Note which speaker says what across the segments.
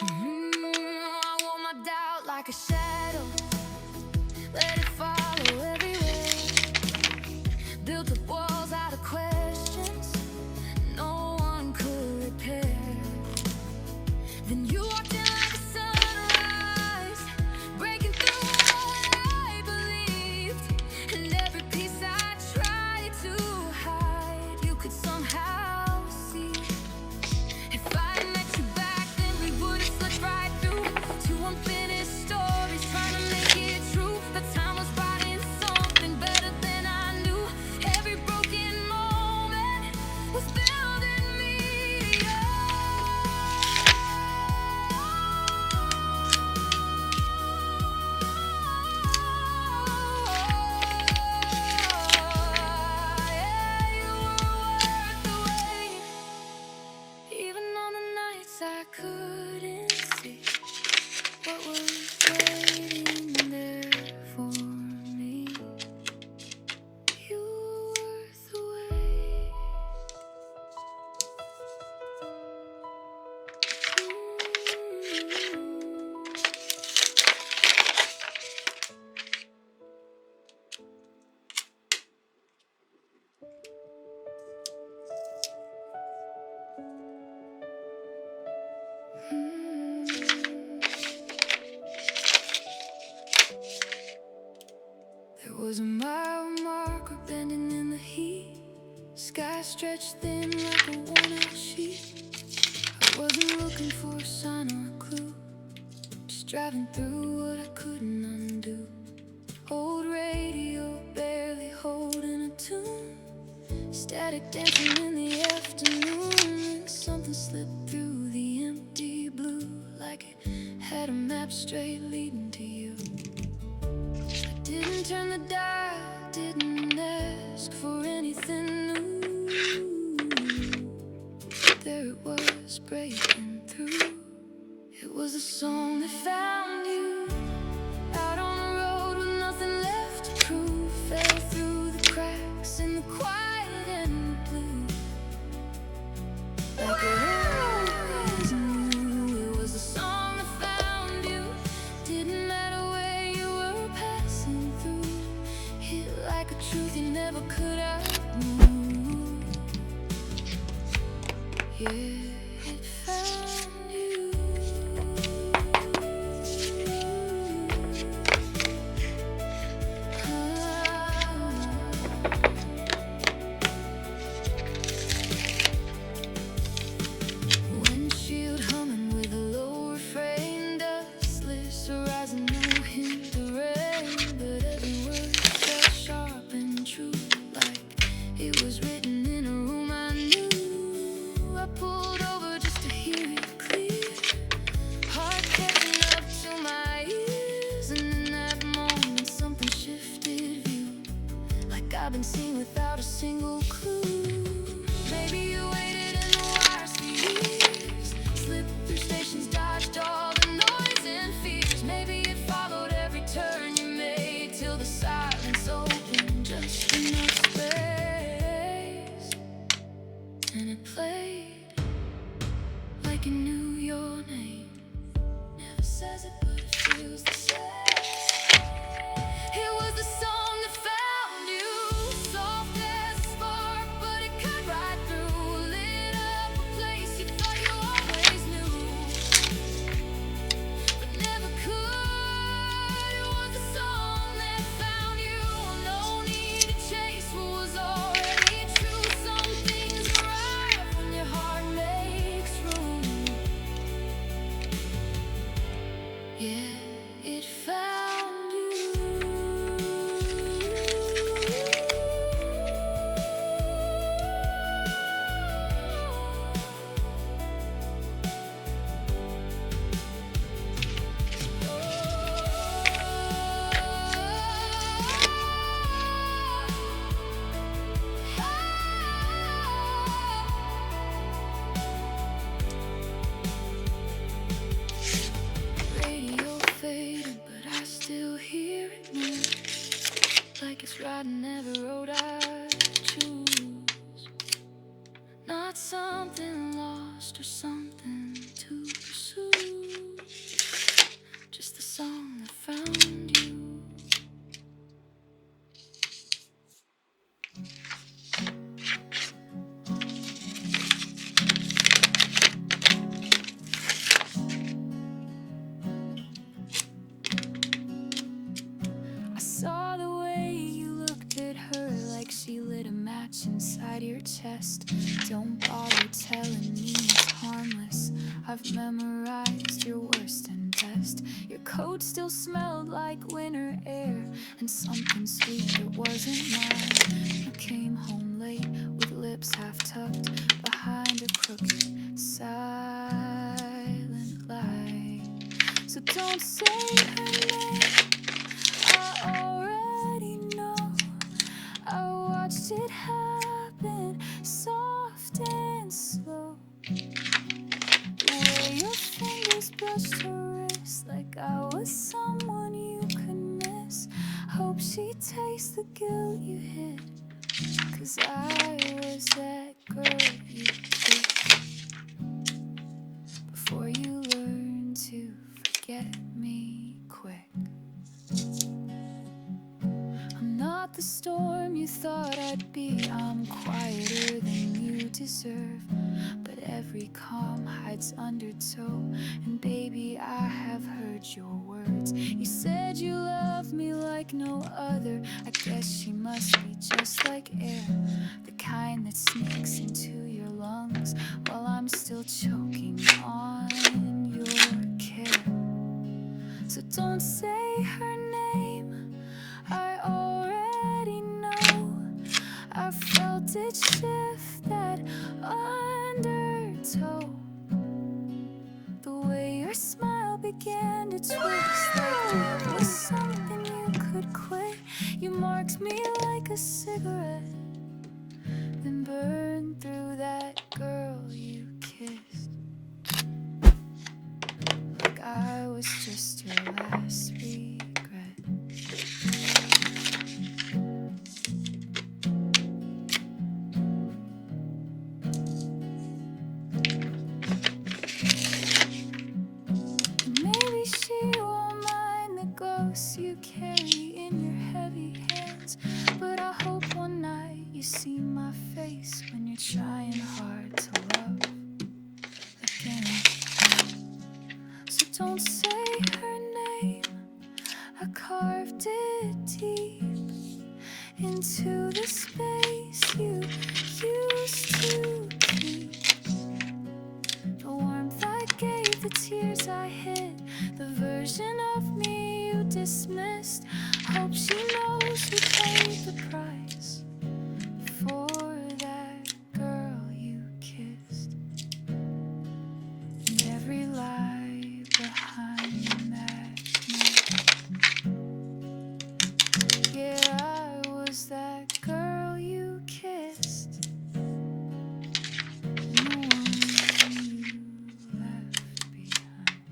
Speaker 1: I want my doubt like a shadow, let it follow everywhere. Built up walls out of questions no one could repair. Then you walked in like a sunrise, breaking through what I believed. And every piece I tried to hide, you could somehow see. If I had met you back then, we would have slipped right through two unfinished stories, trying to make it true. The time was writing something better than I knew. Every broken moment was building me yeah, you were worth the wait. Even on the nights I couldn't see what was waiting there for me, you were worth the wait. There was a mile marker bending in the heat, sky stretched thin like a worn-out sheet. I wasn't looking for a sign or a clue, just driving through what I couldn't undo. Old radio barely holding a tune, static dancing in the afternoon. And something slipped through the empty blue, like it had a map straight leading to you. I didn't turn the dial, didn't ask for anything new. There it was, breaking through. It was a song that found you out on the road with nothing left to prove. Fell through the cracks in the quiet and the blue, like it always knew. It was a song that found you, didn't matter where you were passing through. Hit like a truth you never could outmove. Yeah, it found you. Windshield humming with a low refrain, dustless horizon, no hint of rain. But every word felt sharp and true, like it was written in a room I knew. I pulled over just to hear it clear, heart catching up to my ears. And in that moment something shifted view, like I've been seen without a single clue. Maybe you waited in the wires for years, slipped through stations, dodged all the noise and fears. Maybe it followed every turn you made, till the silence opened just enough space. And it played like it knew your name. Never says it, but it feels the same. It was the song that found you, soft as a spark, but it cut right through. Lit up a place you thought you always knew, but never could. It was the song that found you, no need to chase what was already true. Some things arrive when your heart makes room. Yeah, it found you. Radio memorized your worst and best. Your coat still smelled like winter air, and something sweet that wasn't mine. You came home late with lips half tucked behind a crooked silent lie. So don't say her name, I already know. I watched it happen, soft and slow. The way your fingers brushed her wrist, like I was someone you could miss. Hope she tastes the guilt you hid, 'cause I was that girl you kissed before you learned to forget me quick. I'm not the storm you thought I'd be. I'm quieter than you deserve, but every calm hides undertow. And baby, I have heard your words. You said you love me like no other. I guess she must be just like air, the kind that sneaks into your lungs while I'm still choking on your care. So don't say her name, I already know. I felt it shift that undertow. The way your smile began to twist, like it was something you could quit. You marked me like a cigarette, then burned through that girl you kissed, like I was just your last regret. Maybe she won't mind the ghosts you carry in your heavy hands, but I hope one night you see my face when you're trying hard to love again. So don't say her name, I carved it deep into the space you used to keep. The warmth I gave, the tears I hid, the version of me you dismissed. Hope she knows who paid the price for that girl you kissed, and every lie behind that night. Yeah, I was that girl you kissed, the one you left behind.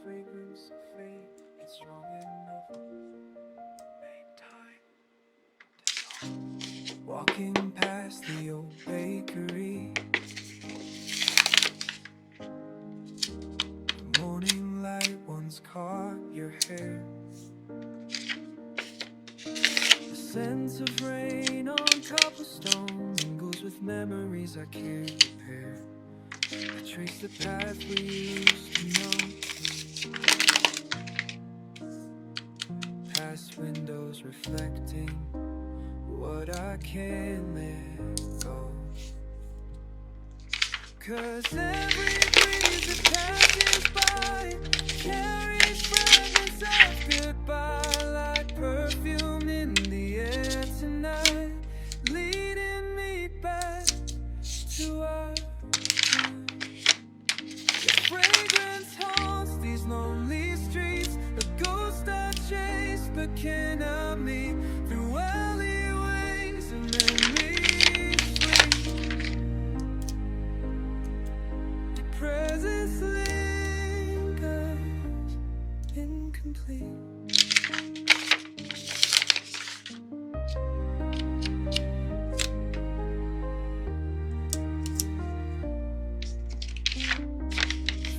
Speaker 2: Fragrance of fate, it's strong enough. Made time. Walking past the old bakery, the morning light once caught your hair. The scent of rain on cobblestone mingles with memories I can't repair. I trace the path we used to know, past windows reflecting what I can't let go. 'Cause every breeze that passes by carries fragments of goodbye, like perfume in the air tonight, leading me back to our fragrance haunts these lonely streets, a ghost I chase but cannot meet, through alleyways and memories sleep. Your presence lingers incomplete.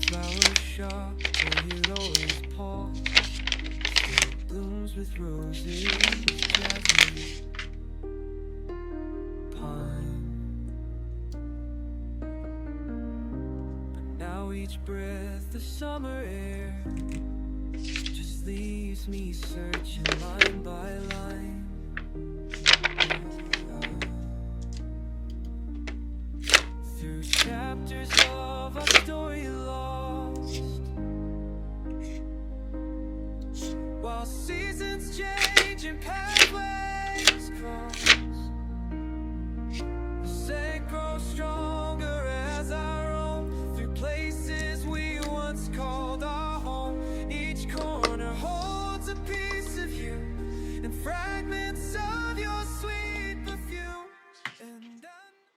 Speaker 2: Flower shop where you'd always pause, still blooms with roses, jasmine, pine. But now each breath, the summer air, just leaves me searching line by line. Through chapters of our story lost